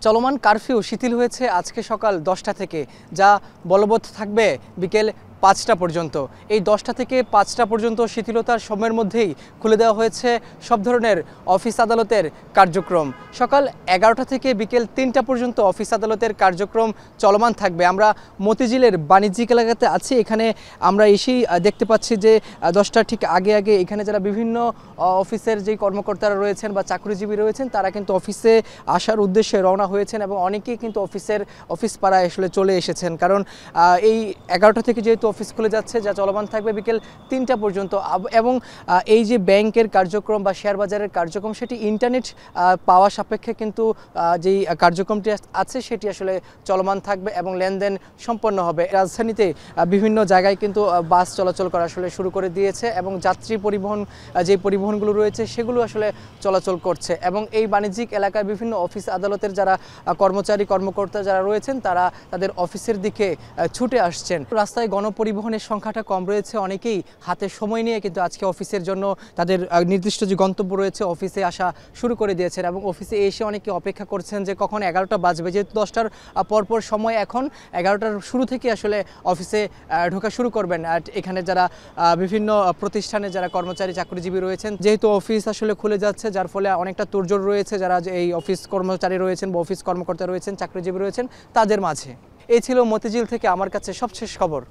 চলমান কারফিউ শিথিল হয়েছে আজকে সকাল 10টা থেকে, যা বলবৎ থাকবে বিকেল 5টা পর্যন্ত। এই 10টা থেকে 5টা পর্যন্ত শিথিলতার সময়ের মধ্যেই খুলে দেওয়া হয়েছে সব ধরনের অফিস আদালতের কার্যক্রম। সকাল 11টা থেকে বিকেল 3টা পর্যন্ত অফিস আদালতের কার্যক্রম চলমান থাকবে। আমরা মতিঝিলের বাণিজ্যিক এলাকাতে আছি। এখানে আমরা এসেই দেখতে পাচ্ছি যে 10টার ঠিক আগে আগে এখানে যারা বিভিন্ন অফিসের যেই কর্মকর্তারা রয়েছেন বা চাকরিজীবী রয়েছেন তারা কিন্তু অফিসে আসার উদ্দেশ্যে রওনা হয়েছেন এবং অনেকেই কিন্তু অফিস পাড়ায় আসলে চলে এসেছেন। কারণ এই 11টা থেকে যেহেতু অফিস খুলে যাচ্ছে, যা চলমান থাকবে বিকেল 3টা পর্যন্ত। এবং এই যে ব্যাংকের কার্যক্রম বা শেয়ার বাজারের কার্যক্রম সেটি ইন্টারনেট পাওয়া সাপেক্ষে কিন্তু যেই কার্যক্রমটি আছে সেটি আসলে চলমান থাকবে এবং লেনদেন সম্পন্ন হবে। রাজধানীতে বিভিন্ন জায়গায় কিন্তু বাস চলাচল করা আসলে শুরু করে দিয়েছে এবং যাত্রী পরিবহন যে পরিবহনগুলো রয়েছে সেগুলো আসলে চলাচল করছে। এবং এই বাণিজ্যিক এলাকায় বিভিন্ন অফিস আদালতের যারা কর্মকর্তা যারা রয়েছেন তারা তাদের অফিসের দিকে ছুটে আসছেন। রাস্তায় গণপরিবহনের সংখ্যাটা কম রয়েছে, অনেকেই হাতে সময় নিয়ে কিন্তু আজকে অফিসের জন্য তাদের নির্দিষ্ট যে গন্তব্য রয়েছে অফিসে আসা শুরু করে দিয়েছেন এবং অফিসে এসে অনেকে অপেক্ষা করছেন যে কখন 11টা বাজবে। যেহেতু 10টার পরপর সময়, এখন 11টার শুরু থেকে আসলে অফিসে ঢোকা শুরু করবেন। আর এখানে যারা বিভিন্ন প্রতিষ্ঠানে যারা চাকরিজীবী রয়েছেন, যেহেতু অফিস আসলে খুলে যাচ্ছে যার ফলে অনেকটা তোড়জোড় রয়েছে যারা এই অফিস কর্মচারী রয়েছেন বা অফিস কর্মকর্তা রয়েছেন, চাকরিজীবী রয়েছেন তাদের মাঝে। এই ছিল মতিঝিল থেকে আমার কাছে সবশেষ খবর।